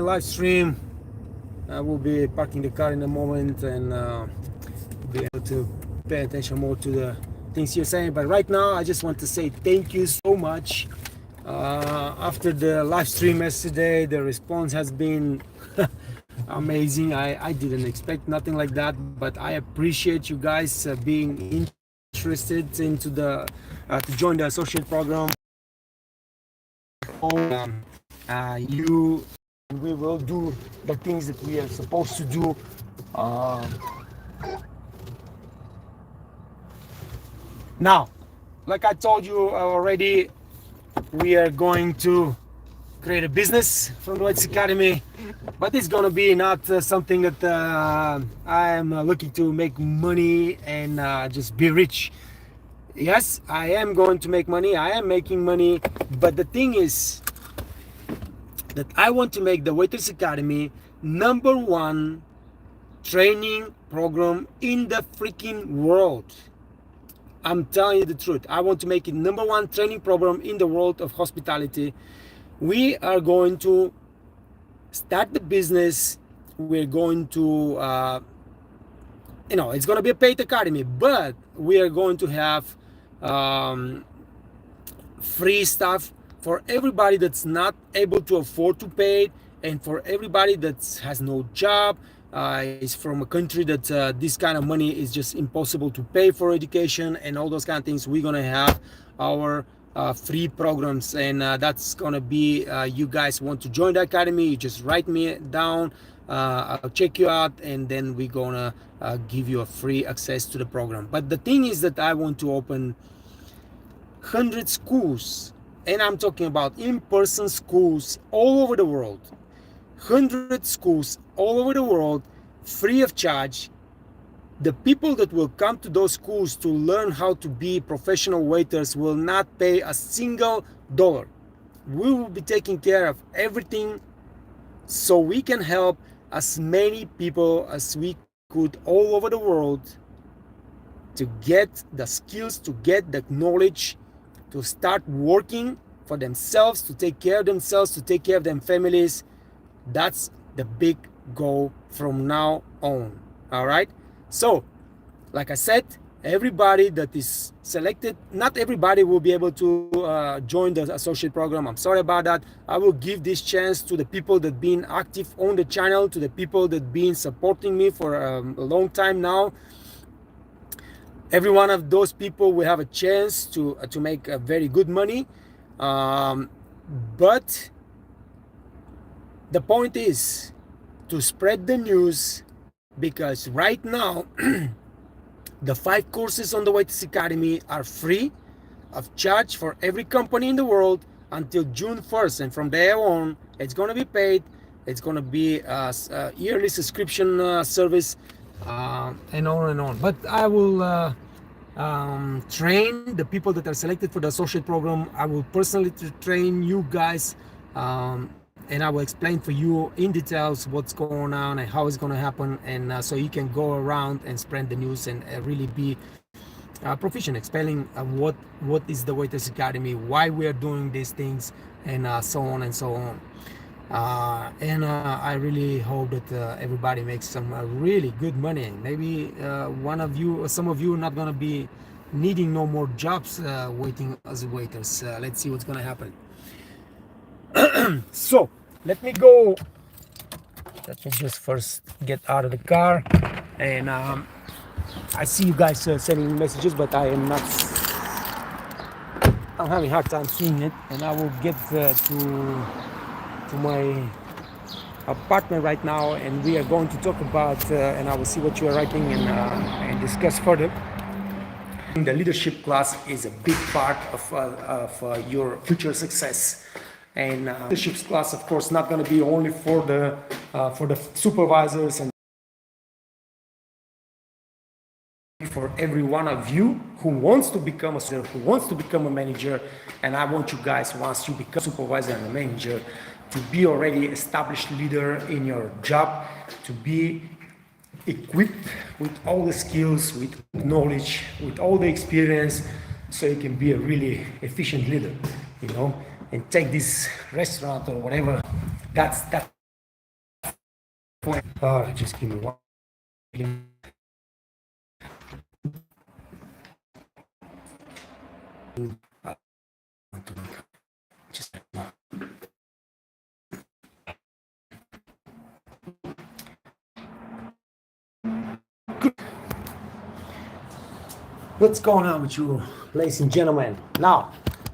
live stream. I will be parking the car in a moment and be able to pay attention more to the things you're saying. But right now, I just want to say thank you so much. After the live stream yesterday, the response has been amazing. I didn't expect nothing like that, but I appreciate you guys being interested into the to join the associate program. You we will do the things that we are supposed to do. Now, like I told you already, we are going to create a business from the Whites Academy, but it's gonna be not something that I am looking to make money and just be rich. Yes, I am going to make money. I am making money, but the thing is that I want to make the Waiters Academy #1 training program in the freaking world. I'm telling you the truth. I want to make it #1 training program in the world of hospitality. We are going to start the business. We're going to, it's going to be a paid academy, but we are going to have free stuff for everybody that's not able to afford to pay it, and for everybody that has no job, is from a country that this kind of money is just impossible to pay for education and all those kind of things. We're gonna have our free programs, and that's gonna be you guys want to join the academy, you just write me down, I'll check you out, and then we're gonna give you a free access to the program. But the thing is that I want to open 100 schools, and I'm talking about in-person schools all over the world. 100 schools all over the world, free of charge. The people that will come to those schools to learn how to be professional waiters will not pay a single dollar. We will be taking care of everything so we can help as many people as we could all over the world to get the skills, to get the knowledge, to start working for themselves, to take care of themselves, to take care of their families. That's the big goal from now on. All right. So, like I said, everybody that is selected, not everybody will be able to join the associate program. I'm sorry about that. I will give this chance to the people that been active on the channel, to the people that been supporting me for a long time now. Every one of those people will have a chance to make very good money. But the point is to spread the news, because right now the 5 courses on the Waiters Academy are free of charge for every company in the world until June 1st, and from there on it's going to be paid. It's going to be a yearly subscription service, and on and on. But I will train the people that are selected for the associate program. I will personally train you guys, and I will explain for you in details what's going on and how it's going to happen, and so you can go around and spread the news and really be proficient explaining what is the Waiters Academy, why we are doing these things, and so on and so on. I really hope that everybody makes some really good money. Maybe one of you or some of you are not going to be needing no more jobs waiting as waiters. Let's see what's going to happen. So let me just first get out of the car, and I see you guys sending messages, but I'm having a hard time seeing it, and I will get to my apartment right now, and we are going to talk about and I will see what you are writing and discuss further. The leadership class is a big part of your future success. And leadership class, of course, not going to be only for the supervisors, and for every one of you who wants to become a supervisor, who wants to become a manager. And I want you guys, once you become a supervisor and a manager, to be already established leader in your job, to be equipped with all the skills, with knowledge, with all the experience, so you can be a really efficient leader, and take this restaurant or whatever. That's Just give me one second. Just what's going on with you, ladies and gentlemen? Now,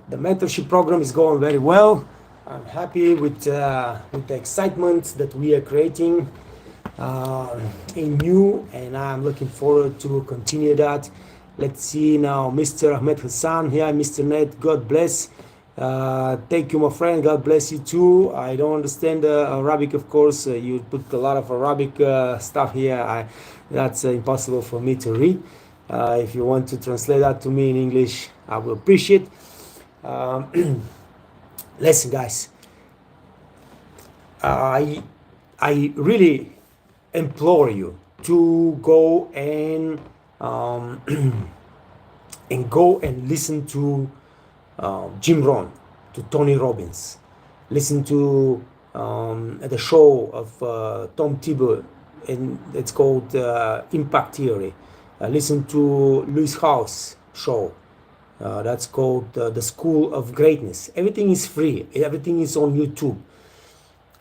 the mentorship program is going very well. I'm happy with the excitement that we are creating in you, and I'm looking forward to continue that. Let's see now, Mr. Ahmed Hassan here, Mr. Ned. God bless. Thank you, my friend. God bless you too. I don't understand Arabic, of course. You put a lot of Arabic stuff here. That's impossible for me to read. If you want to translate that to me in English, I will appreciate. Um, Listen, guys. I really implore you to go um, and go and listen to Jim Rohn, to Tony Robbins, listen to the show of Tom Tebow, and it's called Impact Theory. Listen to Louis House show. That's called The School of Greatness. Everything is free. Everything is on YouTube.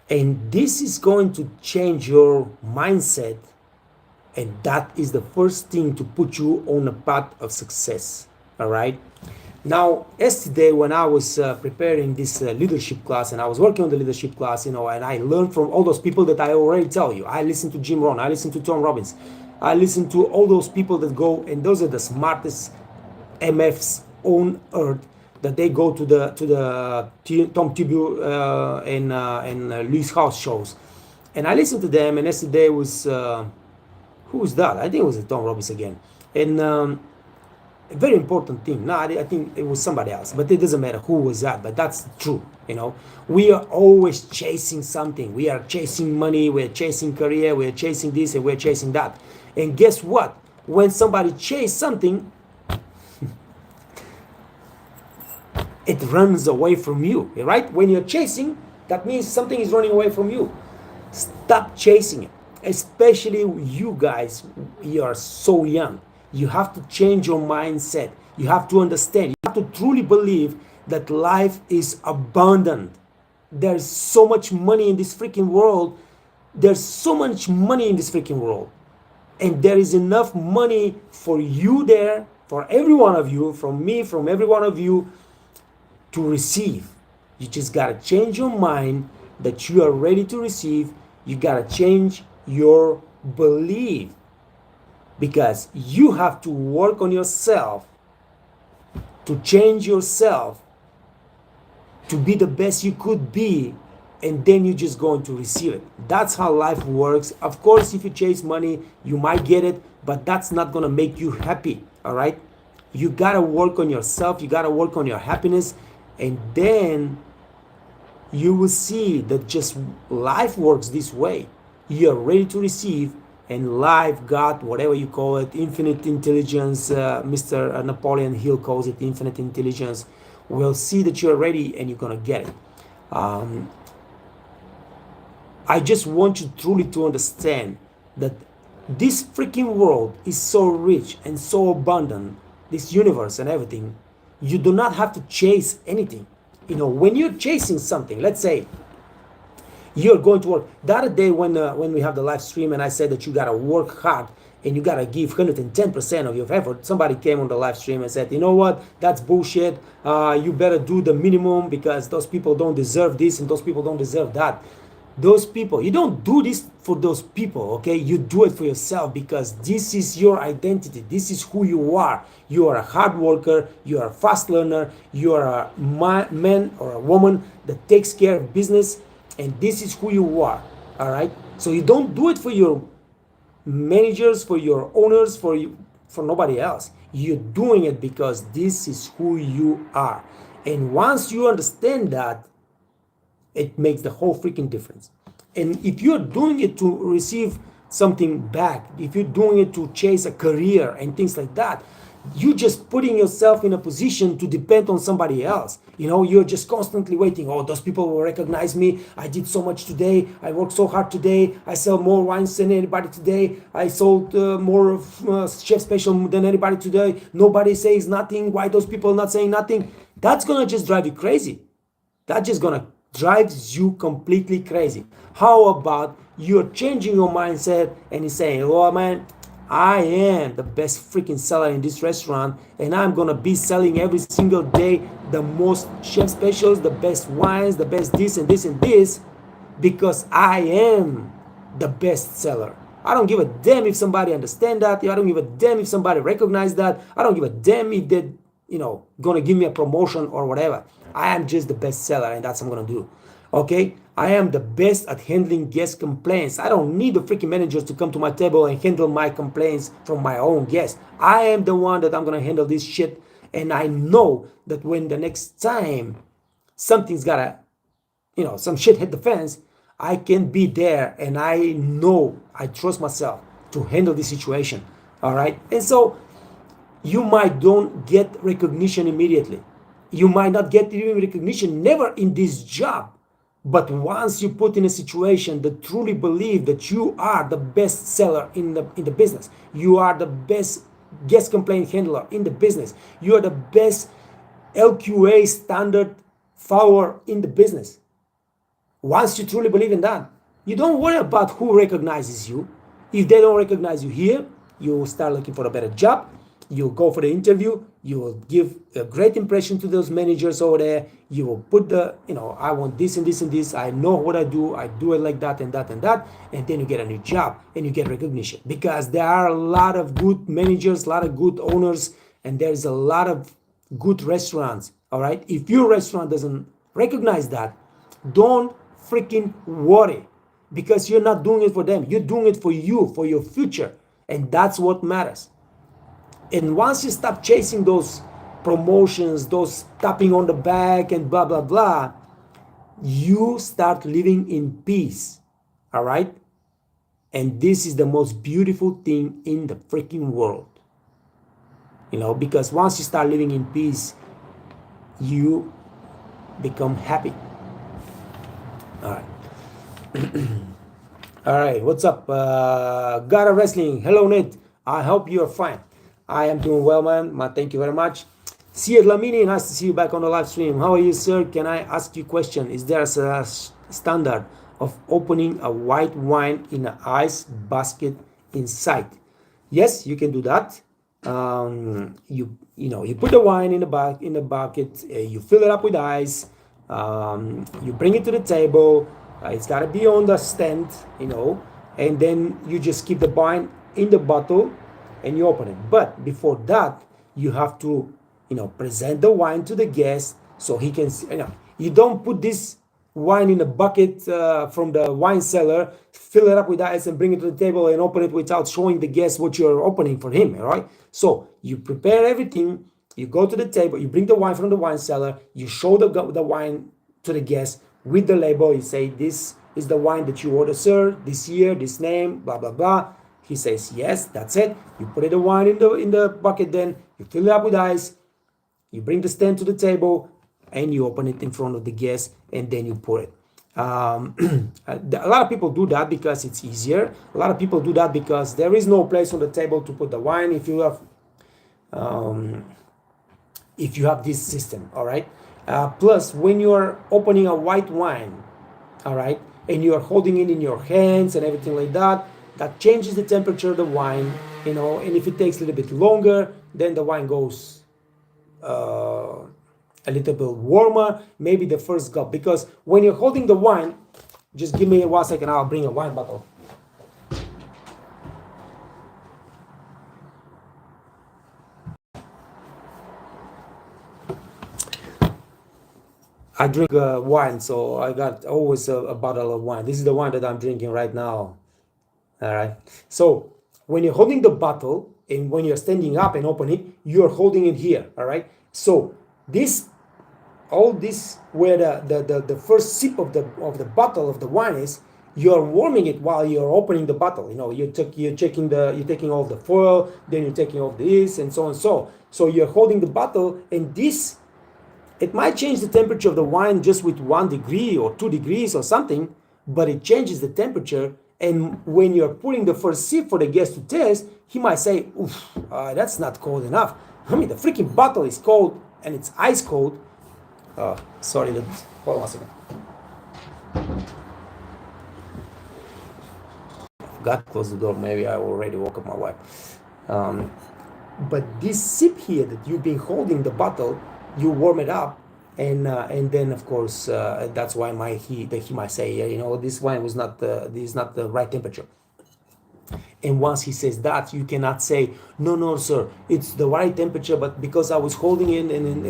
And this is going to change your mindset, and that is the first thing to put you on a path of success. All right. Now, yesterday when I was preparing this leadership class, and I was working on the leadership class, and I learned from all those people that I already tell you. I listen to Jim Rohn, I listen to Tom Robbins, I listen to all those people that go, and those are the smartest MFs on earth, that they go to the Tom Tebow and Louis House shows, and I listened to them. And yesterday was who was that? I think it was Tom Robbins again, and a very important thing. No, I think it was somebody else, but it doesn't matter who was that. But that's true. We are always chasing something. We are chasing money. We're chasing career. We're chasing this and we're chasing that. And guess what? When somebody chases something, it runs away from you, right? When you're chasing, that means something is running away from you. Stop chasing it. Especially you guys, you are so young. You have to change your mindset. You have to understand. You have to truly believe that life is abundant. There's so much money in this freaking world. There's so much money in this freaking world. And there is enough money for you there, for every one of you, from me, from every one of you, to receive. You just got to change your mind that you are ready to receive. You got to change your belief, because you have to work on yourself, to change yourself, to be the best you could be, and then you're just going to receive it. That's how life works. Of course, if you chase money, you might get it, but that's not going to make you happy. All right? You got to work on yourself. You got to work on your happiness, and then you will see that just life works this way. You're ready to receive, and life, God, whatever you call it, infinite intelligence, Mr. Napoleon Hill calls it infinite intelligence, will see that you're ready and you're going to get it. I just want you truly to understand that this freaking world is so rich and so abundant, this universe and everything. You do not have to chase anything. When you're chasing something, let's say you're going to work. The other day when we have the live stream and I said that you got to work hard and you got to give 110% of your effort, somebody came on the live stream and said, you know what, that's bullshit. You better do the minimum, because those people don't deserve this and those people don't deserve that. Those people, you don't do this for those people, okay? You do it for yourself, because this is your identity. This is who you are. You are a hard worker. You are a fast learner. You are a man or a woman that takes care of business, and this is who you are. All right? So you don't do it for your managers, for your owners, for nobody else. You're doing it because this is who you are. And once you understand that, it makes the whole freaking difference. And if you're doing it to receive something back, if you're doing it to chase a career and things like that, You just putting yourself in a position to depend on somebody else. You're just constantly waiting. Oh, those people will recognize me. I did so much today. I worked so hard today. I sell more wines than anybody today. I sold more chef special than anybody today. Nobody says nothing. Why those people not saying nothing? That's gonna just drive you crazy. That's just gonna drive you completely crazy. How about you're changing your mindset and you're saying, oh man, I am the best freaking seller in this restaurant, and I'm gonna be selling every single day the most chef specials, the best wines, the best this and this and this, because I am the best seller. I don't give a damn if somebody understand that. I don't give a damn if somebody recognize that. I don't give a damn if they're gonna give me a promotion or whatever. I am just the best seller, and that's what I'm gonna do. Okay, I am the best at handling guest complaints. I don't need the freaking managers to come to my table and handle my complaints from my own guests. I am the one that I'm gonna handle this shit, and I know that when the next time something's gotta, some shit hit the fence, I can be there, and I know, I trust myself to handle this situation. All right, and so you might don't get recognition immediately. You might not get even recognition never in this job. But once you put in a situation that truly believe that you are the best seller in the business, you are the best guest complaint handler in the business, you are the best LQA standard follower in the business. Once you truly believe in that, you don't worry about who recognizes you. If they don't recognize you here, you start looking for a better job. You go for the interview. You will give a great impression to those managers over there. You will put I want this and this and this. I know what I do. I do it like that and that and that. And then you get a new job and you get recognition, because there are a lot of good managers, a lot of good owners, and there's a lot of good restaurants. All right. If your restaurant doesn't recognize that, don't freaking worry, because you're not doing it for them. You're doing it for you, for your future. And that's what matters. And once you stop chasing those promotions, those tapping on the back and blah, blah, blah, you start living in peace. All right? And this is the most beautiful thing in the freaking world. Because once you start living in peace, you become happy. All right. All right. What's up? Gara Wrestling. Hello, Nate. I hope you are fine. I am doing well, man. Thank you very much. Siad Lamini, nice to see you back on the live stream. How are you, sir? Can I ask you a question? Is there a standard of opening a white wine in an ice basket inside? Yes, you can do that. You put the wine in the bucket. You fill it up with ice. You bring it to the table. It's got to be on the stand, and then you just keep the wine in the bottle and you open it. But before that, you have to, present the wine to the guest so he can see. You don't put this wine in a bucket from the wine cellar, fill it up with ice and bring it to the table and open it without showing the guest what you're opening for him, all right? So you prepare everything, you go to the table, you bring the wine from the wine cellar, you show the wine to the guest with the label. You say, this is the wine that you ordered, sir, this year, this name, blah, blah, blah. He says, yes, that's it. You put the wine in the bucket, then you fill it up with ice, you bring the stand to the table, and you open it in front of the guest, and then you pour it. A lot of people do that because it's easier. A lot of people do that because there is no place on the table to put the wine if you have this system, all right? Plus, when you're opening a white wine, all right, and you're holding it in your hands and everything like that, that changes the temperature of the wine, and if it takes a little bit longer, then the wine goes a little bit warmer, maybe the first gulp. Because when you're holding the wine, just give me 1 second, I'll bring a wine bottle. I drink wine, so I got always a bottle of wine. This is the wine that I'm drinking right now. All right. So when you're holding the bottle and when you're standing up and opening it, you're holding it here. All right. So all this where the first sip of the bottle of the wine is, you're warming it while you're opening the bottle. You're taking off the foil, then you're taking off this, and so on and so you're holding the bottle, and this, it might change the temperature of the wine just with 1 degree or 2 degrees or something, but it changes the temperature. And when you're putting the first sip for the guest to taste, he might say, "Oof, that's not cold enough. I mean, the freaking bottle is cold and it's ice cold." Sorry, hold on a second. I forgot to close the door. Maybe I already woke up my wife. But this sip here that you've been holding the bottle, you warm it up, and then of course that's why he might say, yeah, this wine was not this is not the right temperature. And once he says that, you cannot say, no, sir, it's the right temperature, but because I was holding it, and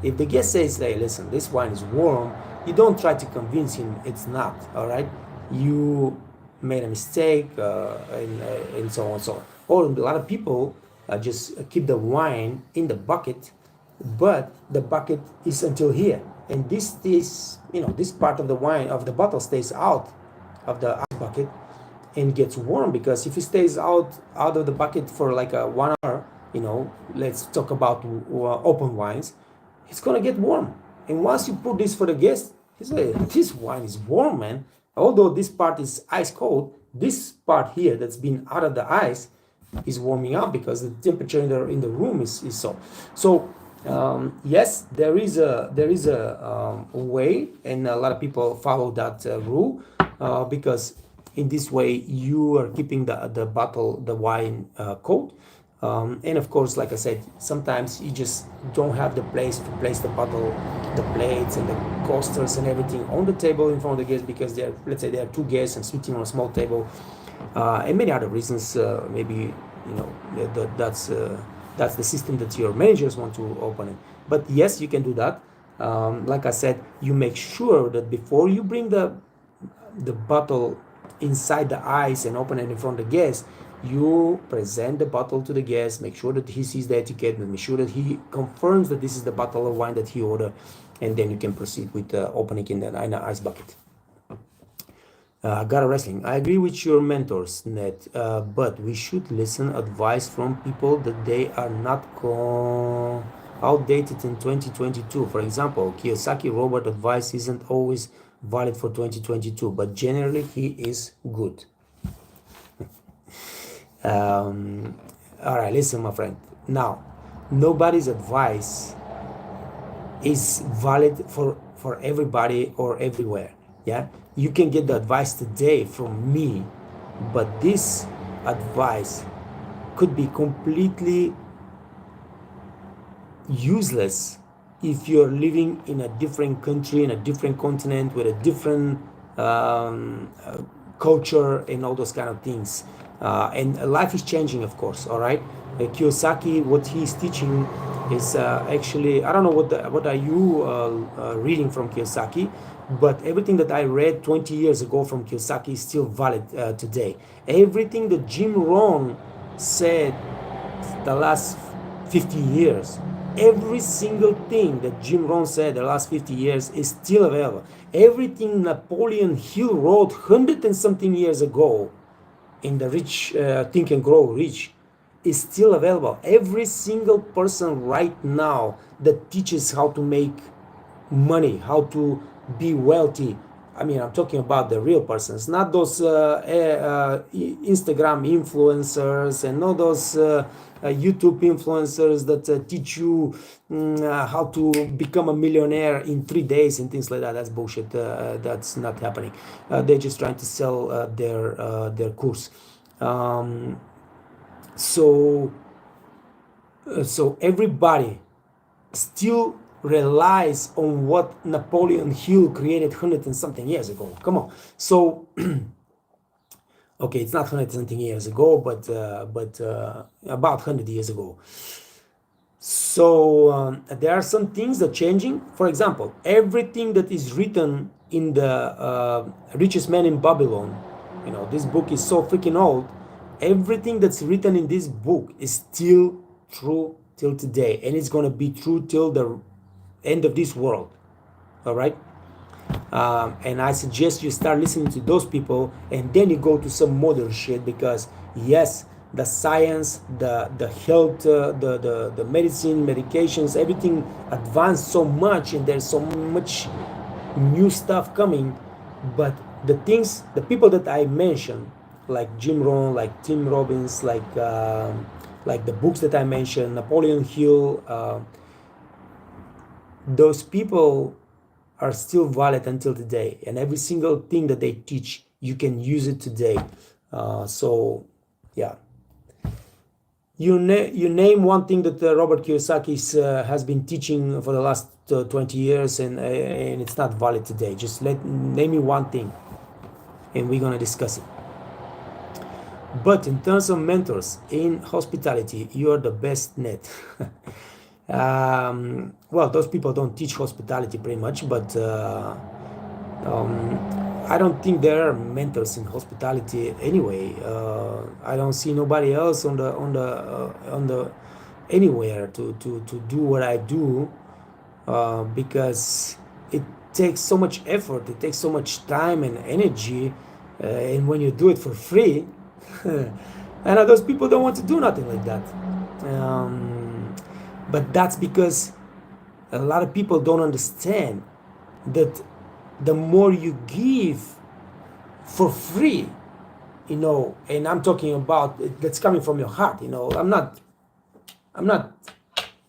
if the guest says, hey, listen, this wine is warm, you don't try to convince him it's not. All right, you made a mistake, and so on and so on. Or a lot of people just keep the wine in the bucket, but the bucket is until here, and this part of the wine of the bottle stays out of the ice bucket and gets warm, because if it stays out of the bucket for like 1 hour, let's talk about open wines, it's gonna get warm. And once you put this for the guest, he say, this wine is warm, man. Although this part is ice cold, this part here that's been out of the ice is warming up because the temperature in the room is so. Yes, there is a way, and a lot of people follow that rule, because in this way you are keeping the bottle, the wine, cold. And of course, like I said, sometimes you just don't have the place to place the bottle, the plates and the coasters and everything on the table in front of the guests, because let's say there are 2 guests and sitting on a small table, and many other reasons. Maybe that's the system that your managers want to open it. But yes, you can do that. Like I said, you make sure that before you bring the bottle inside the ice and open it in front of the guest, you present the bottle to the guest, make sure that he sees the etiquette, and make sure that he confirms that this is the bottle of wine that he ordered, and then you can proceed with opening in the ice bucket. Gara Wrestling, I agree with your mentors, Ned, but we should listen advice from people that they are not outdated in 2022. For example, Kiyosaki Robert advice isn't always valid for 2022, but generally he is good. All right, listen, my friend. Now, nobody's advice is valid for everybody or everywhere. Yeah, you can get the advice today from me, but this advice could be completely useless if you're living in a different country, in a different continent, with a different culture and all those kind of things. And life is changing, of course. All right, Kiyosaki, what he's teaching is actually, I don't know what are you reading from Kiyosaki, but everything that I read 20 years ago from Kiyosaki is still valid today. Everything that Jim Rohn said the last 50 years, every single thing that Jim Rohn said the last 50 years is still available. Everything Napoleon Hill wrote 100 and something years ago in the Rich Think and Grow Rich is still available. Every single person right now that teaches how to make money, how to be wealthy, I mean, I'm talking about the real persons, not those Instagram influencers and not those YouTube influencers that teach you how to become a millionaire in 3 days and things like that. That's bullshit. That's not happening. They're just trying to sell their course. So everybody still relies on what Napoleon Hill created 100 and something years ago. Come on. So okay, it's not 100 something years ago, but about 100 years ago. So there are some things that are changing. For example, everything that is written in the Richest Man in Babylon, this book is so freaking old. Everything that's written in this book is still true till today, and it's going to be true till the end of this world. All right. And I suggest you start listening to those people, and then you go to some modern shit, because yes, the science, the health, the medicine, medications, everything advanced so much, and there's so much new stuff coming. But the things, the people that I mentioned, like Jim Rohn, like Tim Robbins, like the books that I mentioned, Napoleon Hill, those people are still valid until today, and every single thing that they teach, you can use it today. So yeah, you name one thing that Robert Kiyosaki has been teaching for the last 20 years, and it's not valid today. Just name me one thing, and we're gonna discuss it. But in terms of mentors in hospitality, you are the best net. Well, those people don't teach hospitality pretty much, but I don't think there are mentors in hospitality anyway. I don't see nobody else on the anywhere to do what I do, because it takes so much effort, it takes so much time and energy, and when you do it for free, and those people don't want to do nothing like that. But that's because a lot of people don't understand that the more you give for free, and I'm talking about that's coming from your heart. I'm not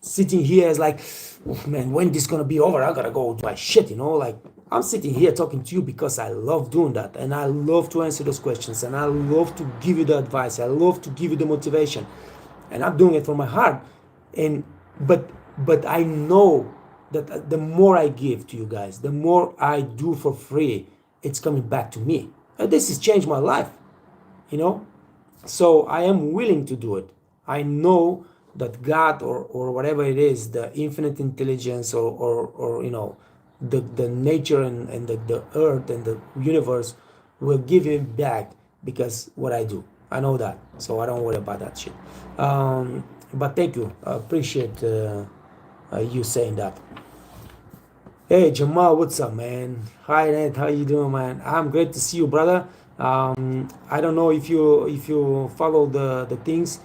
sitting here as like, oh, man, when this gonna be over? I gotta go do my shit. Like, I'm sitting here talking to you because I love doing that, and I love to answer those questions, and I love to give you the advice. I love to give you the motivation, and I'm doing it from my heart. And but I know that the more I give to you guys, the more I do for free, it's coming back to me. And this has changed my life, you know. So I am willing to do it. I know that God, or whatever it is, the infinite intelligence, or the nature, and the earth and the universe will give it back, because what I do. I know that. So I don't worry about that shit. But thank you. I appreciate you saying that. Hey Jamal, what's up, man? Hi Ned, how you doing, man? I'm great to see you, brother. I don't know if you follow the things,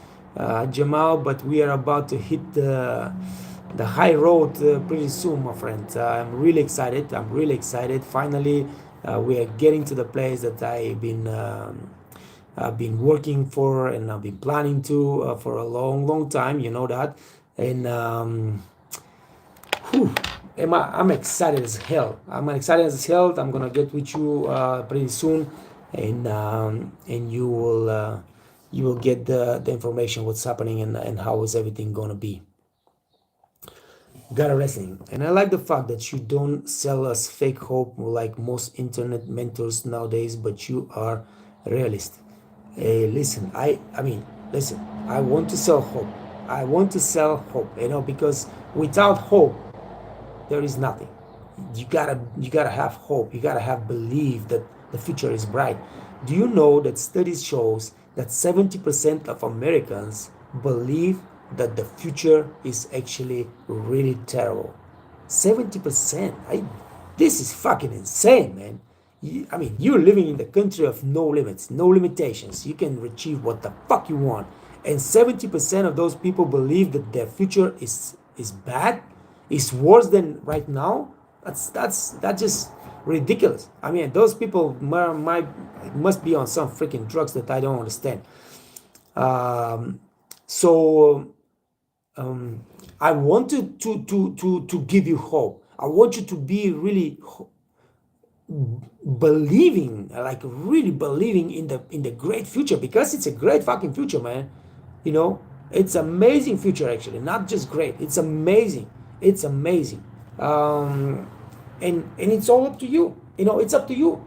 Jamal, but we are about to hit the high road pretty soon, my friend. I'm really excited. I'm really excited. Finally, we are getting to the place that I've been working for, and I've been planning to for a long, long time. You know that, and whew, I'm excited as hell. I'm excited as hell. I'm gonna get with you pretty soon, and you will get the information what's happening, and how is everything gonna be. Got a wrestling, and I like the fact that you don't sell us fake hope like most internet mentors nowadays, but you are realist. Hey, listen, I mean, listen. I want to sell hope. I want to sell hope. Because without hope, there is nothing. You gotta have hope. You gotta have belief that the future is bright. Do you know that studies shows that 70% of Americans believe that the future is actually really terrible? 70%. This is fucking insane, man. I mean, you're living in the country of no limits, no limitations. You can achieve what the fuck you want, and 70% of those people believe that their future is bad, is worse than right now. That's just ridiculous. I mean, those people must be on some freaking drugs that I don't understand. So I want to give you hope. I want you to be really believing, like really believing in the great future, because it's a great fucking future, man. It's amazing future, actually, not just great. It's amazing. It's amazing. And it's all up to you. It's up to you.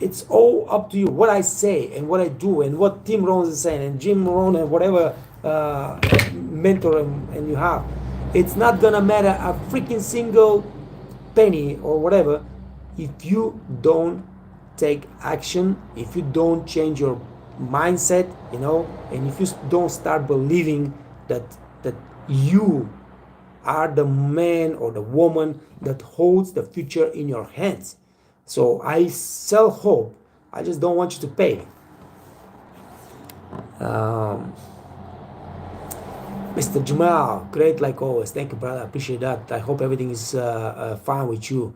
It's all up to you. What I say and what I do, and what Tim Rohn is saying, and Jim Rohn, and whatever mentor and you have, it's not gonna matter a freaking single penny or whatever if you don't take action, if you don't change your mindset, and if you don't start believing that you are the man or the woman that holds the future in your hands. So I sell hope. I just don't want you to pay. Um, Mr. Jamal, great like always. Thank you, brother. I appreciate that. I hope everything is fine with you.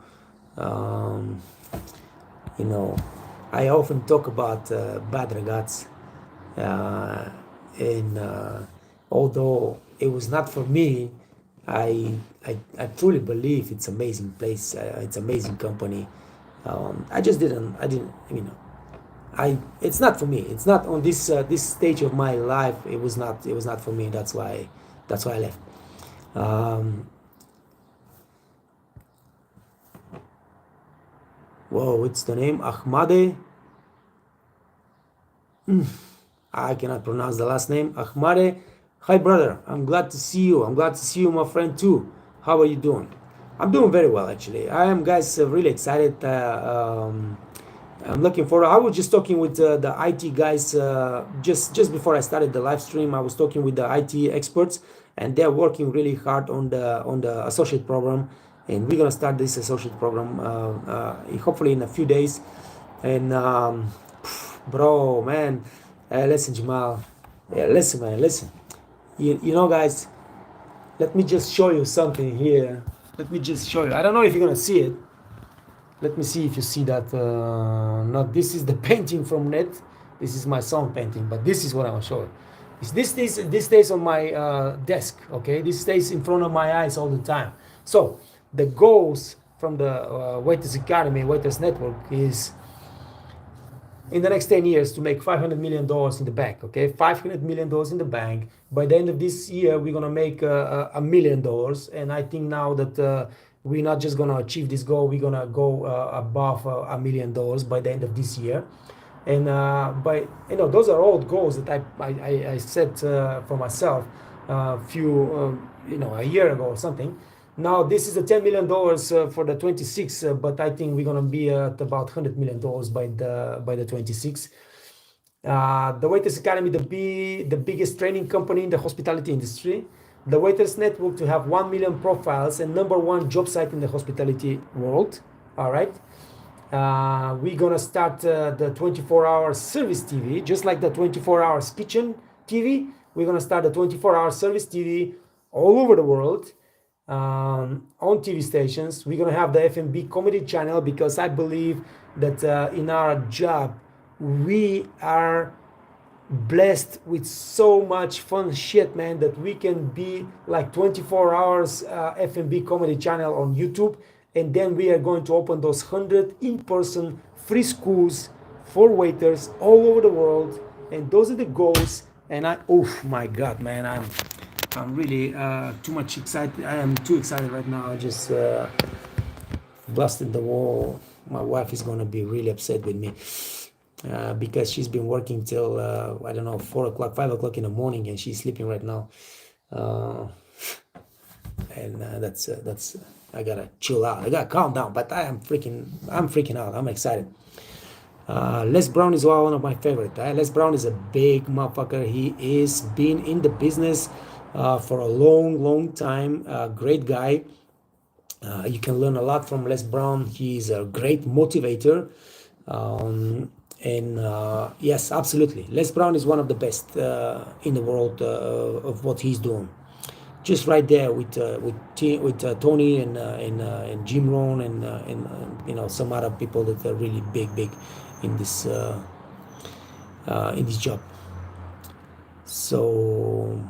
Um, you know, I often talk about bad regards, uh, and although it was not for me, I truly believe it's amazing place. It's amazing company. I just didn't. I didn't. You know, it's not for me. It's not on this stage of my life. It was not. It was not for me. That's why. That's why I left. Um, Whoa, what's the name? Ahmade. I cannot pronounce the last name. Ahmade. Hi, brother. I'm glad to see you. I'm glad to see you, my friend, too. How are you doing? I'm doing very well, actually. I am, guys, really excited. I'm looking forward. I was just talking with the IT guys just before I started the live stream. I was talking with the IT experts, and they're working really hard on the associate program, and we're gonna start this associate program hopefully in a few days. And bro, man, listen, Jamal, yeah, listen, man, listen. You know, guys, let me just show you something here. Let me just show you. I don't know if you're gonna see it. Let me see if you see that. Not this is the painting from net. This is my sound painting, but this is what I'm showing. This stays on my desk. Okay, this stays in front of my eyes all the time. So the goals from the Waiters Academy, Waiters Network is in the next 10 years to make $500 million in the bank. Okay, $500 million in the bank. By the end of this year, we're gonna make $1 million. And I think now that we're not just gonna achieve this goal, we're gonna go above $1 million by the end of this year. And by those are all goals that I set for myself a year ago or something. Now this is a $10 million for the 26, but I think we're gonna be at about $100 million by the 26. The Waiters Academy, the biggest training company in the hospitality industry. The Waiters Network to have 1 million profiles and #1 job site in the hospitality world. All right. We're gonna start the 24-hour service TV, just like the 24 hours kitchen TV. We're gonna start the 24-hour service TV all over the world on TV stations. We're gonna have the F&B comedy channel because I believe that in our job we are blessed with so much fun shit, man, that we can be like 24 hours F&B comedy channel on YouTube. And then we are going to open those 100 in-person free schools for waiters all over the world. And those are the goals. And oh my God, man, I'm really too much excited. I am too excited right now. I just busted the wall. My wife is gonna be really upset with me because she's been working till I don't know, 4 o'clock, 5 o'clock in the morning, and she's sleeping right now. And that's I gotta chill out. I gotta calm down. But I'm freaking out. I'm excited. Les Brown is one of my favorite. Les Brown is a big motherfucker. He is been in the business for a long time. Great guy. You can learn a lot from Les Brown. He's a great motivator. And yes, absolutely, Les Brown is one of the best in the world of what he's doing. Just right there with Tony and Jim Rohn and some other people that are really big in this job. So,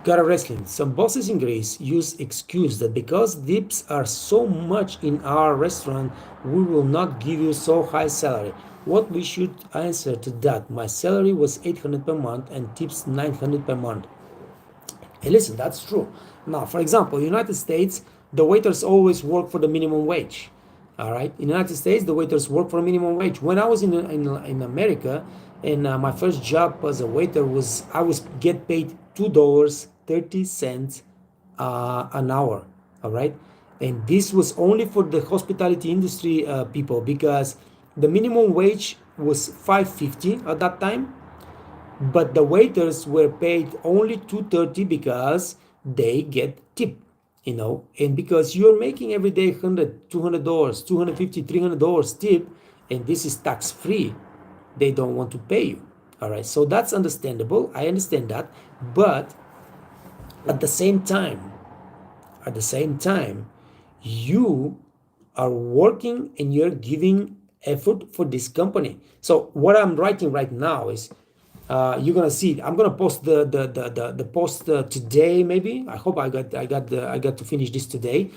Gara Wrestling. Some bosses in Greece use excuse that because tips are so much in our restaurant, we will not give you so high salary. What we should answer to that? My salary was 800 per month and tips 900 per month. Hey, listen, that's true. Now, for example, United States, the waiters always work for the minimum wage. All right, in the United States, the waiters work for minimum wage. When I was in America, and my first job as a waiter was I was get paid $2.30 an hour. All right, and this was only for the hospitality industry people because the minimum wage was $5.50 at that time. But the waiters were paid only $2.30 because they get tip. and because you're making every day $100, $200, $250, $300 tip, and this is tax free, they don't want to pay you. All right, so that's understandable. I understand that, but at the same time, at the same time, you are working and you're giving effort for this company. So what I'm writing right now is, you're gonna see. I'm gonna post the post today. Maybe I hope I got to finish this today,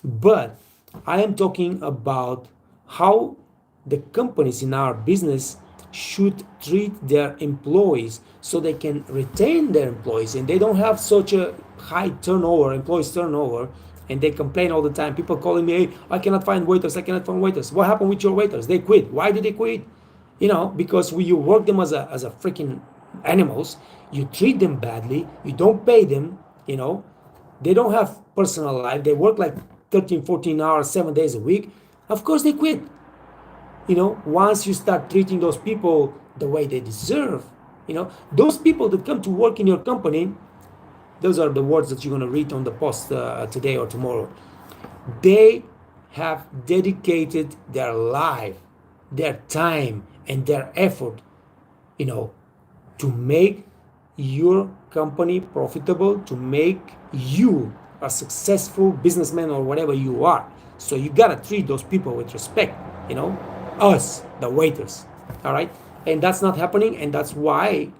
but I am talking about how the companies in our business should treat their employees so they can retain their employees and they don't have such a high turnover, employees turnover, and they complain all the time. People calling me, hey, I cannot find waiters, I cannot find waiters. What happened with your waiters? They quit. Why did they quit? Because when you work them as a freaking animals, you treat them badly, you don't pay them, they don't have personal life, they work like 13, 14 hours, 7 days a week. Of course they quit. Once you start treating those people the way they deserve, those people that come to work in your company, those are the words that you're going to read on the post today or tomorrow. They have dedicated their life, their time, and their effort, to make your company profitable, to make you a successful businessman or whatever you are. So you gotta treat those people with respect, us, the waiters. All right, and that's not happening, and that's why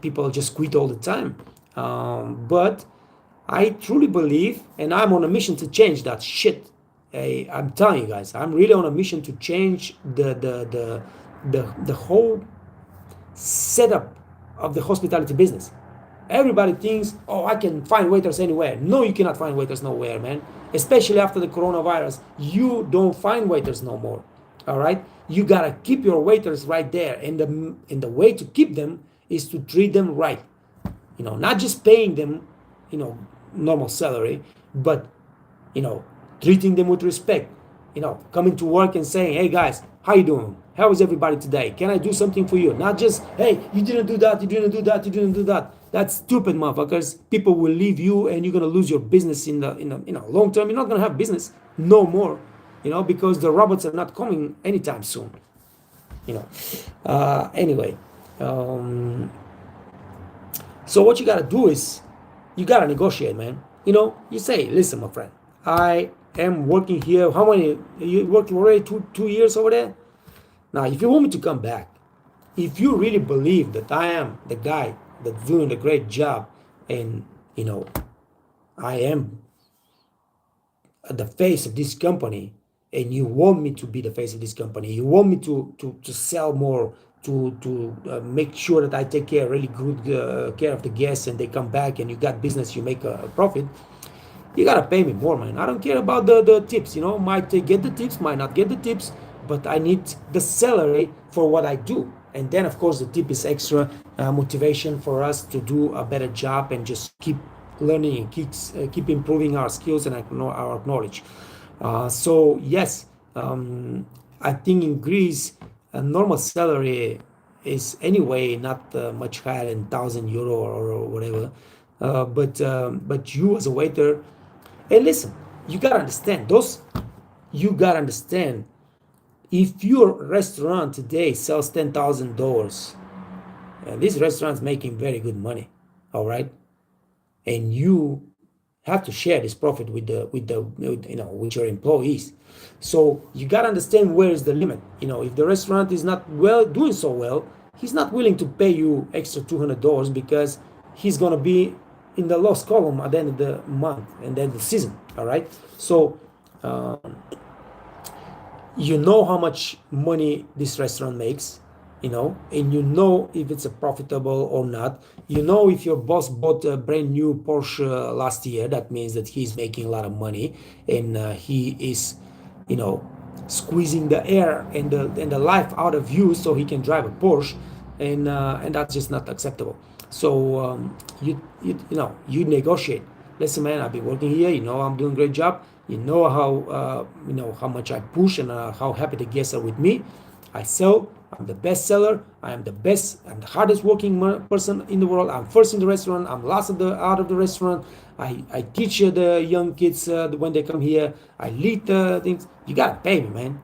people just quit all the time. But I truly believe, and I'm on a mission to change that shit. I'm telling you guys, I'm really on a mission to change the whole setup of the hospitality business. Everybody thinks, oh, I can find waiters anywhere. No, you cannot find waiters nowhere, man. Especially after the coronavirus, you don't find waiters no more. All right, you gotta keep your waiters right there, and the way to keep them is to treat them right. Not just paying them, normal salary, but treating them with respect. Coming to work and saying, hey guys, how you doing? How is everybody today? Can I do something for you? Not just, hey, you didn't do that, you didn't do that, you didn't do that. That's stupid, motherfuckers. People will leave you, and you're gonna lose your business in the long term. You're not gonna have business no more, because the robots are not coming anytime soon. Anyway, so what you gotta do is you gotta negotiate, man. You say, listen, my friend, I am working here. How many? You working already 2 years over there? Now, if you want me to come back, if you really believe that I am the guy that's doing a great job, and I am the face of this company, and you want me to be the face of this company, you want me to sell more, to make sure that I take really good care of the guests, and they come back, and you got business, you make a profit, you gotta pay me more, man. I don't care about the tips, might get the tips, might not get the tips, but I need the salary for what I do. And then, of course, the tip is extra motivation for us to do a better job and just keep learning and keep improving our skills and our knowledge. So yes, I think in Greece, a normal salary is anyway not much higher than 1,000 euro or whatever. But you as a waiter, hey, listen, you gotta understand those. You gotta understand, if your restaurant today sells $10,000, and this restaurant's making very good money, all right, and you have to share this profit with your employees. So you gotta understand where is the limit. If the restaurant is not doing so well, he's not willing to pay you extra $200 because he's gonna be in the loss column at the end of the month and then the season. All right. So how much money this restaurant makes, and if it's a profitable or not. If your boss bought a brand new Porsche last year, that means that he's making a lot of money, and he is, squeezing the air and the life out of you so he can drive a Porsche, and that's just not acceptable. So you negotiate. Listen, man, I've been working here. I'm doing a great job. How much I push and how happy the guests are with me. I sell. I'm the best seller. I am the best and the hardest working person in the world. I'm first in the restaurant. I'm last of the out of the restaurant. I teach the young kids when they come here. I lead the things. You gotta pay me, man.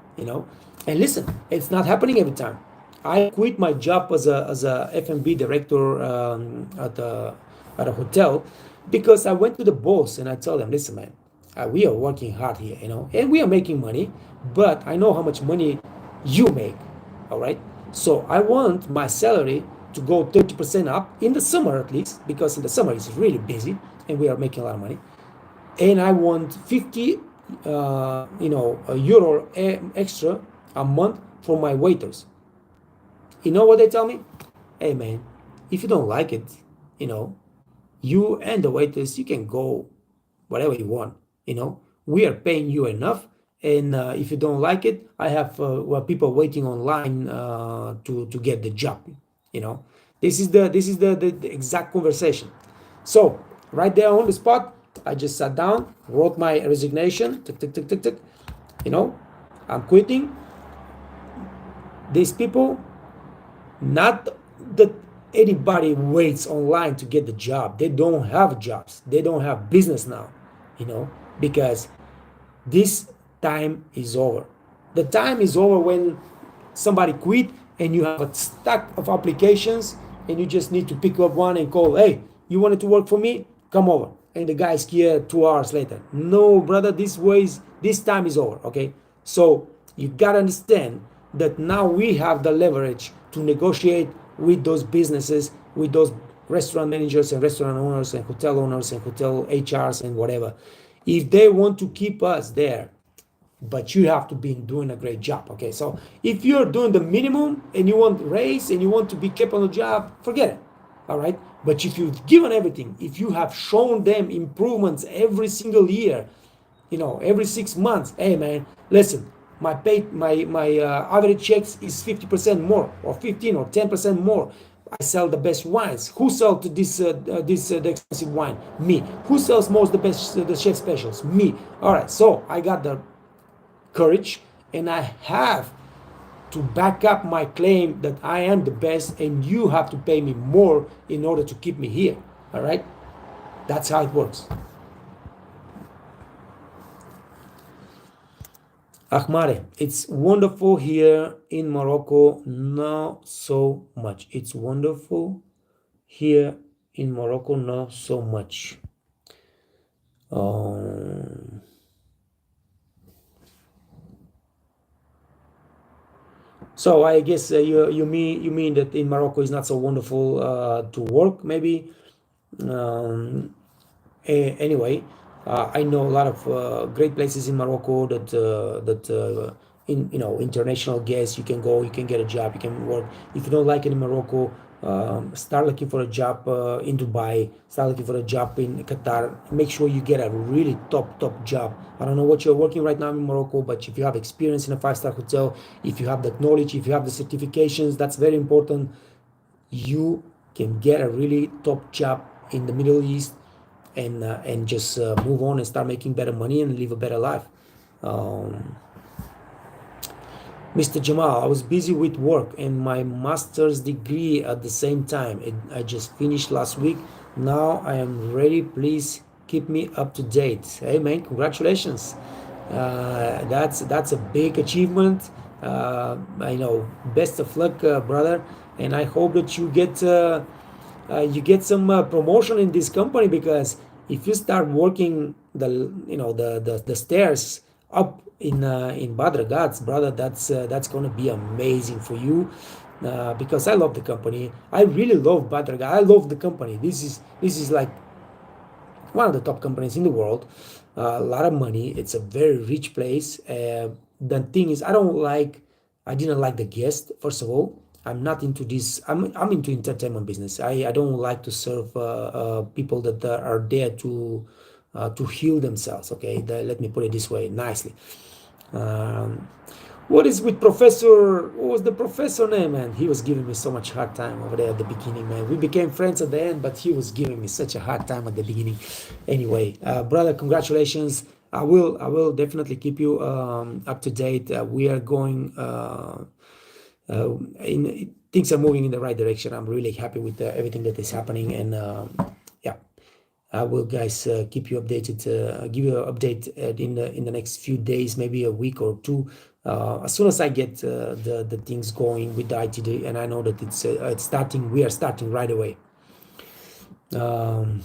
And listen, it's not happening every time. I quit my job as a F&B director at a hotel because I went to the boss and I told them, listen, man, we are working hard here, and we are making money, but I know how much money you make, all right? So I want my salary to go 30% up in the summer at least, because in the summer it's really busy and we are making a lot of money. And I want 50, a euro extra a month for my waiters. You know what they tell me? Hey man, if you don't like it, you know, you and the waiters, you can go whatever you want. We are paying you enough, and if you don't like it, I have people waiting online to get the job. You know, this is the exact conversation. So right there on the spot, I just sat down, wrote my resignation. Tick, tick, tick, tick, tick. You know, I'm quitting. These people, not that anybody waits online to get the job. They don't have jobs. They don't have business now, because this time is over. The time is over when somebody quit and you have a stack of applications and you just need to pick up one and call, hey, you wanted to work for me? Come over. And the guy's here 2 hours later. No, brother, this time is over, okay? So you gotta understand that now we have the leverage to negotiate with those businesses, with those restaurant managers and restaurant owners and hotel HRs and whatever. If they want to keep us there, but you have to be doing a great job. Okay, so if you're doing the minimum and you want raise and you want to be kept on the job, forget it. All right, but if you've given everything, if you have shown them improvements every single year, every 6 months, hey man, listen, my average checks is 50% more, or 15 or 10% more. I sell the best wines. Who sells the expensive wine? Me. Who sells most the chef specials? Me. All right. So I got the courage, and I have to back up my claim that I am the best, and you have to pay me more in order to keep me here. All right. That's how it works. Ahmare, it's wonderful here in Morocco, not so much. It's wonderful here in Morocco, not so much. So I guess you mean that in Morocco is not so wonderful to work, maybe. Anyway, I know a lot of great places in Morocco that international guests, you can go, you can get a job, you can work. If you don't like it in Morocco, start looking for a job in Dubai, start looking for a job in Qatar. Make sure you get a really top job. I don't know what you're working right now in Morocco, but if you have experience in a 5-star hotel, if you have that knowledge, if you have the certifications, that's very important. You can get a really top job in the Middle East and just move on and start making better money and live a better life. Mr. Jamal, I was busy with work and my master's degree at the same time. I just finished last week. Now I am ready. Please keep me up to date. Hey man, congratulations. That's a big achievement. I know. Best of luck, brother. And I hope that you get some promotion in this company, because if you start working the stairs up in Badr Ghats, brother, that's gonna be amazing for you, because I love the company. I really love Badr Ghats. I love the company. This is like one of the top companies in the world. A lot of money. It's a very rich place. The thing is, I didn't like the guest. First of all, I'm not into this. I'm into entertainment business. I don't like to serve people that are there to heal themselves. Okay, let me put it this way nicely. What is with Professor? What was the professor name, man? He was giving me so much hard time over there at the beginning, man. We became friends at the end, but he was giving me such a hard time at the beginning. Anyway, brother, congratulations. I will definitely keep you up to date. We are going. Things are moving in the right direction. I'm really happy with everything that is happening, and yeah, I will, guys, keep you updated. Give you an update in the next few days, maybe a week or two. As soon as I get the things going with the ITD, and I know that it's starting. We are starting right away. Um,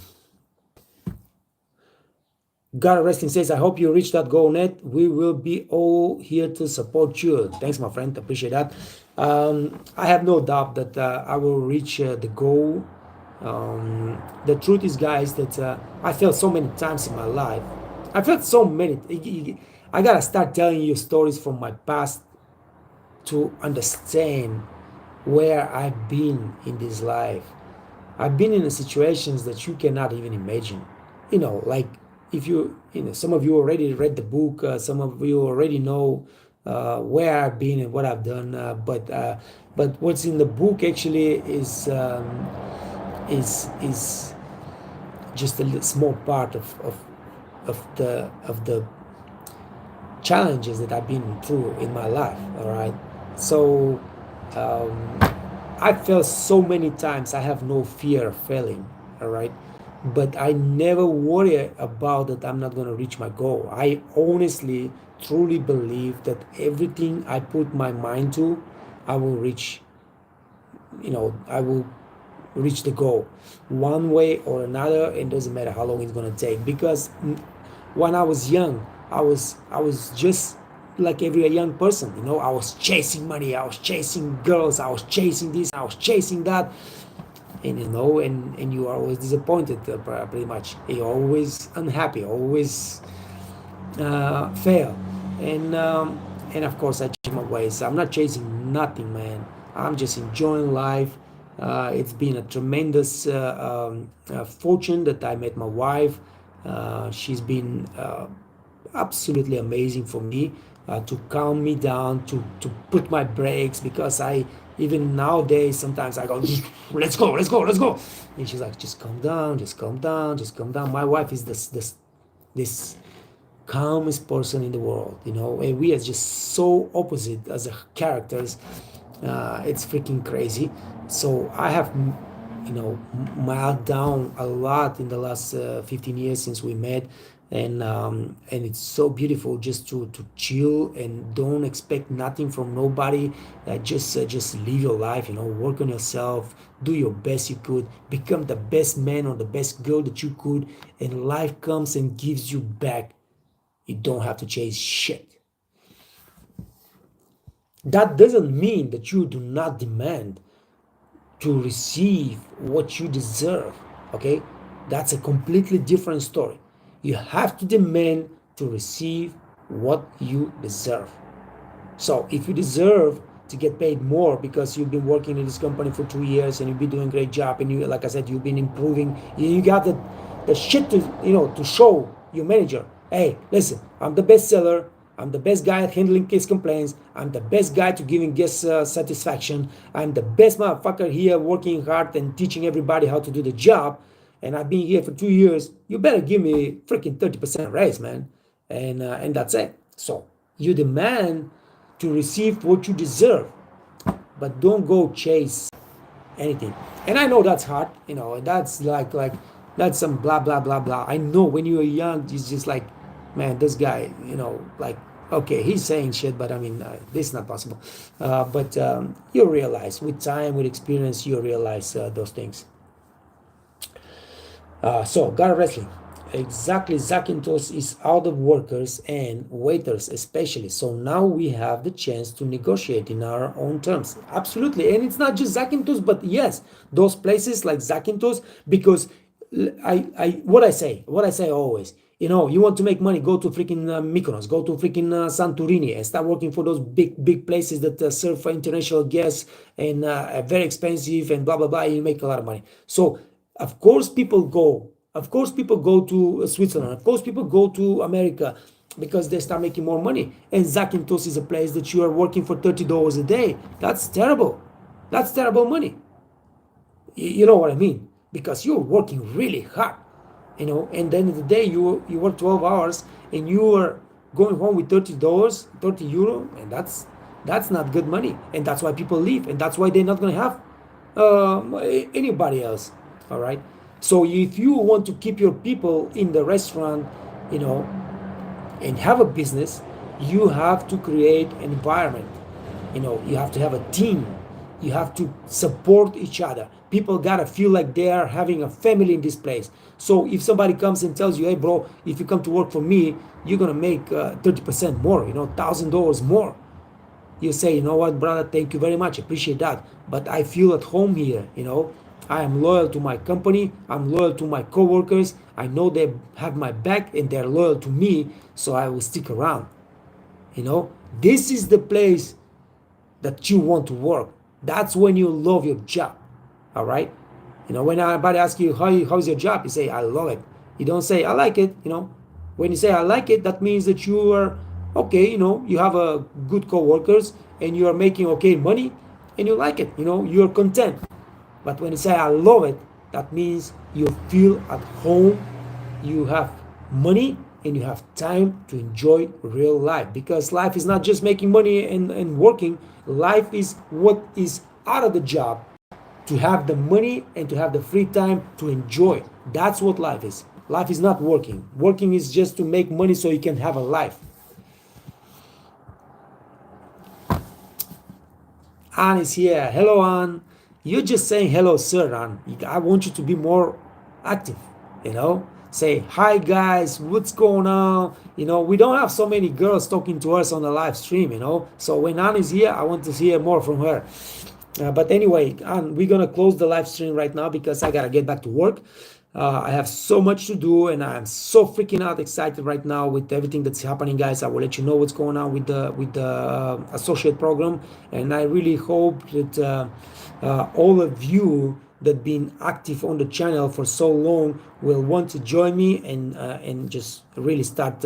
God Wrestling says, I hope you reach that goal, Ned. We will be all here to support you. Thanks, my friend. Appreciate that. I have no doubt that I will reach the goal. The truth is, guys, that I felt so many times in my life. I felt so many. I gotta start telling you stories from my past to understand where I've been in this life. I've been in situations that you cannot even imagine. Like, if some of you already read the book, some of you already know where I've been and what I've done. But what's in the book actually is just a small part of the challenges that I've been through in my life. All right, so um, I felt so many times I have no fear of failing. All right, but I never worry about that I'm not going to reach my goal. I honestly, truly believe that everything I put my mind to, I will reach. I will reach the goal one way or another. It doesn't matter how long it's going to take, because when I was young, I was just like every young person. I was chasing money, I was chasing girls, I was chasing this, I was chasing that. And you are always disappointed, pretty much. You're always unhappy, always fail. And of course I change my ways. I'm not chasing nothing, man. I'm just enjoying life. It's been a tremendous fortune that I met my wife. She's been absolutely amazing for me, to calm me down, to put my brakes, because I even nowadays sometimes I go, let's go, let's go, let's go, and she's like, just calm down, just calm down, just calm down. My wife is this calmest person in the world, and we are just so opposite as a characters. It's freaking crazy. So I have, mild down a lot in the last 15 years since we met. And it's so beautiful just to chill and don't expect nothing from nobody. Just live your life, work on yourself, do your best you could, become the best man or the best girl that you could, and life comes and gives you back. You don't have to chase shit. That doesn't mean that you do not demand to receive what you deserve. Okay, that's a completely different story. You have to demand to receive what you deserve. So if you deserve to get paid more because you've been working in this company for 2 years and you've been doing a great job, and you, like I said, you've been improving, you got the shit to show your manager, hey, listen, I'm the best seller, I'm the best guy at handling case complaints, I'm the best guy to giving guest satisfaction, I'm the best motherfucker here working hard and teaching everybody how to do the job, and I've been here for 2 years. You better give me freaking 30% raise, man. And that's it. So you demand to receive what you deserve, but don't go chase anything. And I know that's hard, that's like that's some blah blah blah blah. I know when you are young, it's just like, man, this guy, like, okay, he's saying shit, but I mean, this is not possible. But you realize with time, with experience, you realize those things. So, God Wrestling. Exactly, Zakynthos is out of workers and waiters, especially. So now we have the chance to negotiate in our own terms. Absolutely. And it's not just Zakynthos, but yes, those places like Zakynthos, because what I say always, you want to make money, go to freaking Mykonos, go to freaking Santorini, and start working for those big places that serve for international guests and are very expensive and blah blah blah. You make a lot of money. So of course people go. Of course people go to Switzerland. Of course people go to America because they start making more money. And Zakynthos is a place that you are working for $30 a day. That's terrible. That's terrible money. You know what I mean? Because you're working really hard, and then in the day you work 12 hours and you are going home with $30, €30, and That's not good money, and that's why people leave, and that's why they're not going to have anybody else. All right. So if you want to keep your people in the restaurant, you know, and have a business, you have to create an environment. You know, you have to have a team. You have to support each other. People gotta feel like they are having a family in this place. So if somebody comes and tells you, hey bro, if you come to work for me, you're gonna make 30% more, you know, $1,000 more, you say, you know what, brother, thank you very much, appreciate that, but I feel at home here, you know. I am loyal to my company, I'm loyal to my coworkers, I know they have my back and they're loyal to me, so I will stick around, you know. This is the place that you want to work. That's when you love your job. All right. You know, when anybody asks you how's your job, you say I love it. You don't say I like it. You know, when you say I like it, that means that you are okay. You know, you have a good co-workers and you are making okay money, and you like it. You know, you are content. But when you say I love it, that means you feel at home, you have money, and you have time to enjoy real life. Because life is not just making money and working, life is what is out of the job, to have the money and to have the free time to enjoy. That's what life is. Life is not working. Working is just to make money so you can have a life. Anne is here. Hello, Anne. You're just saying hello, sir, Anne. I want you to be more active, you know? Say, hi, guys, what's going on? You know, we don't have so many girls talking to us on the live stream, you know? So when Anne is here, I want to hear more from her. But anyway, we're gonna close the live stream right now because I gotta get back to work. I have so much to do, and I'm so freaking out excited right now with everything that's happening, guys. I will let you know what's going on with the associate program, and I really hope that all of you that been active on the channel for so long will want to join me and just really start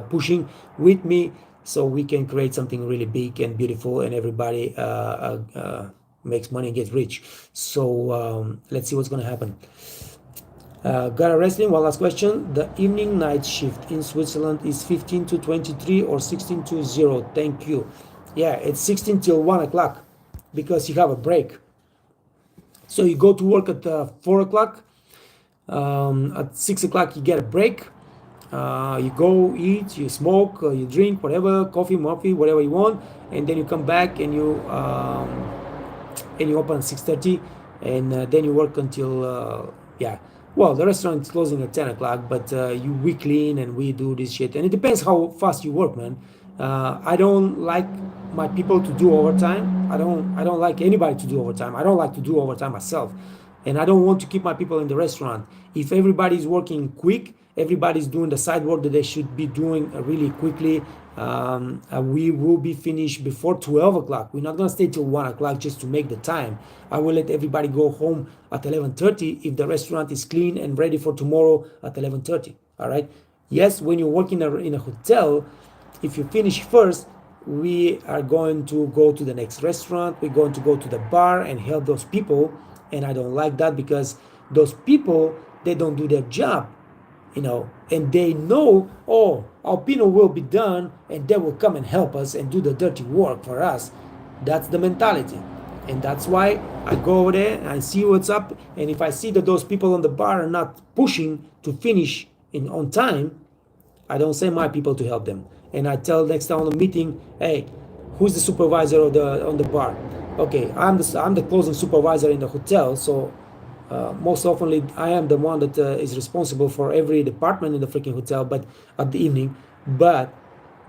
pushing with me, so we can create something really big and beautiful, and everybody makes money and gets rich. So let's see what's going to happen. Got a wrestling. One last question. The evening night shift in Switzerland is 15 to 23 or 16 to 0. Thank you. Yeah, it's 16 till 1 o'clock because you have a break. So you go to work at 4 o'clock. At 6 o'clock you get a break. You go eat, you smoke, you drink, whatever, coffee, muffin, whatever you want, and then you come back and you open at 6:30, and then you work until yeah. Well, the restaurant is closing at 10 o'clock, but we clean and we do this shit, and it depends how fast you work, man. I don't like my people to do overtime. I don't like anybody to do overtime. I don't like to do overtime myself, and I don't want to keep my people in the restaurant. If everybody's working quick, everybody's doing the side work that they should be doing really quickly, we will be finished before 12 o'clock. We're not going to stay till 1 o'clock just to make the time. I will let everybody go home at 11:30 if the restaurant is clean and ready for tomorrow at 11:30. All right. Yes, when you work in a hotel, if you finish first, we are going to go to the next restaurant. We're going to go to the bar and help those people. And I don't like that because those people, they don't do their job, you know, and they know, oh, Alpino will be done and they will come and help us and do the dirty work for us. That's the mentality. And that's why I go over there and I see what's up. And if I see that those people on the bar are not pushing to finish on time, I don't send my people to help them. And I tell next time on the meeting, hey, who's the supervisor on the bar? Okay, I'm the closing supervisor in the hotel, so most often I am the one that is responsible for every department in the freaking hotel, but at the evening. But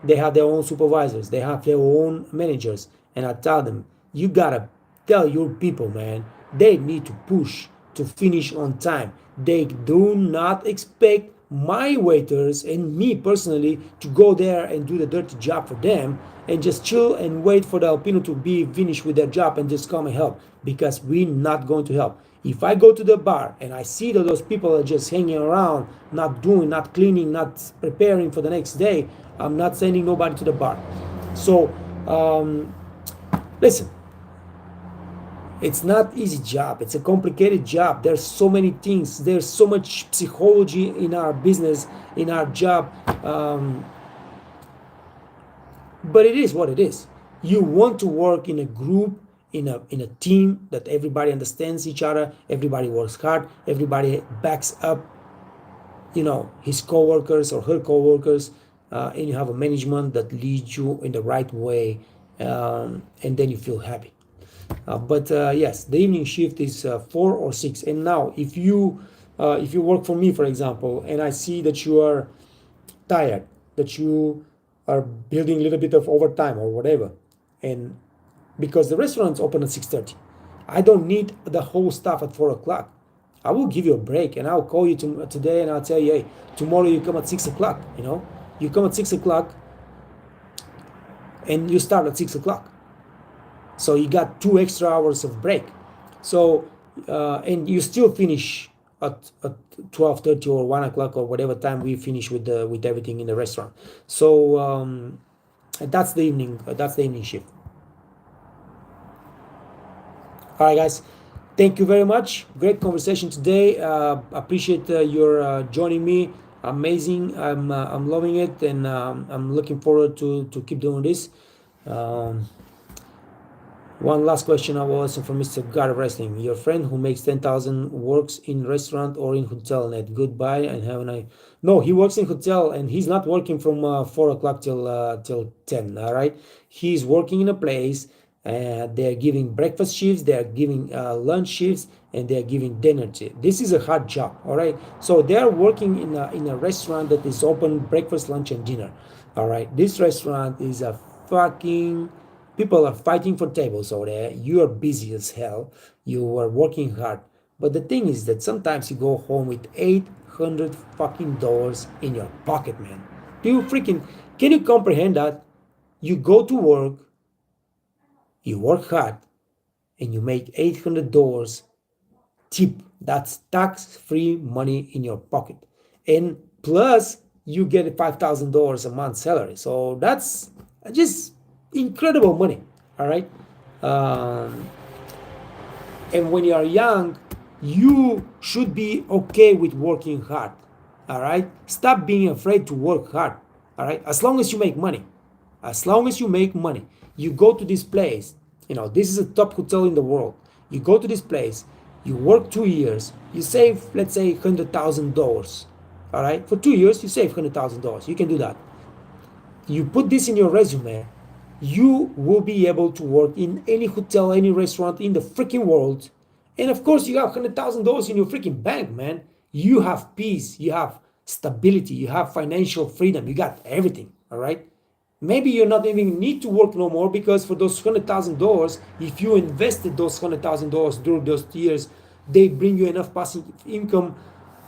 they have their own supervisors, they have their own managers, and I tell them, you gotta tell your people, man, they need to push to finish on time. They do not expect my waiters and me personally to go there and do the dirty job for them and just chill and wait for the Alpino to be finished with their job and just come and help, because we're not going to help. If I go to the bar and I see that those people are just hanging around, not doing, not cleaning, not preparing for the next day, I'm not sending nobody to the bar. So listen, it's not easy job. It's a complicated job. There's so many things. There's so much psychology in our business, in our job. But it is what it is. You want to work in a group, in a team that everybody understands each other, everybody works hard, everybody backs up, his coworkers or her coworkers, and you have a management that leads you in the right way, and then you feel happy. But yes, the evening shift is 4 or 6. And now, if you work for me, for example, and I see that you are tired, that you are building a little bit of overtime or whatever, and because the restaurant's open at 6:30, I don't need the whole staff at 4 o'clock. I will give you a break, and I'll call you today, and I'll tell you, hey, tomorrow you come at 6 o'clock. You come at 6 o'clock, and you start at 6 o'clock. So you got 2 extra hours of break. So and you still finish at 12:30 or 1 o'clock or whatever time we finish with everything in the restaurant. So that's the evening. That's the evening shift. All right, guys. Thank you very much. Great conversation today. Appreciate your joining me. Amazing. I'm loving it, and I'm looking forward to keep doing this. Um, One last question I will ask from Mr. God of Wrestling. Your friend who makes 10,000 works in restaurant or in hotel net. Goodbye and have a nice. No, he works in hotel and he's not working from 4 o'clock till 10. All right, he's working in a place. They're giving breakfast shifts, they're giving lunch shifts, and they're giving dinner shifts. This is a hard job. All right, so they're working in a restaurant that is open breakfast, lunch, and dinner. All right, this restaurant is a fucking people are fighting for tables over there. You are busy as hell. You are working hard. But the thing is that sometimes you go home with 800 fucking dollars in your pocket, man. Do you freaking can you comprehend that? You go to work, you work hard, and you make $800 tip. That's tax-free money in your pocket. And plus you get $5,000 a month salary. So that's just incredible money. All right. um, and when you are young, you should be okay with working hard. All right, stop being afraid to work hard. All right, as long as you make money, as long as you make money, you go to this place. This is a top hotel in the world. You go to this place, you work 2 years, you save, let's say, $100,000. All right, for 2 years you save $100,000. You can do that. You put this in your resume, you will be able to work in any hotel, any restaurant in the freaking world. And of course, you have $100,000 in your freaking bank, man. You have peace, you have stability, you have financial freedom, you got everything. All right. Maybe you not even need to work no more, because for those $100,000, if you invested those $100,000 during those years, they bring you enough passive income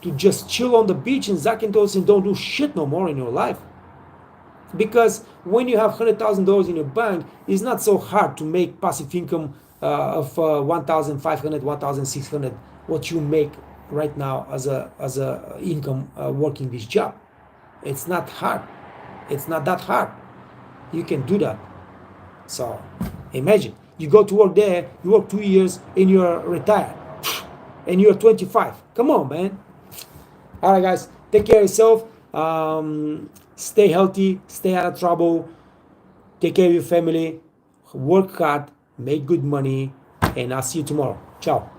to just chill on the beach in Zakynthos and don't do shit no more in your life. Because when you have $100,000 in your bank, it's not so hard to make passive income of 1,500, 1,600, what you make right now as a income working this job. It's not hard. It's not that hard. You can do that. So imagine you go to work there, you work 2 years, and you're retired, and you're 25. Come on, man. All right, guys, take care of yourself. Stay healthy, stay out of trouble, take care of your family, work hard, make good money, and I'll see you tomorrow. Ciao.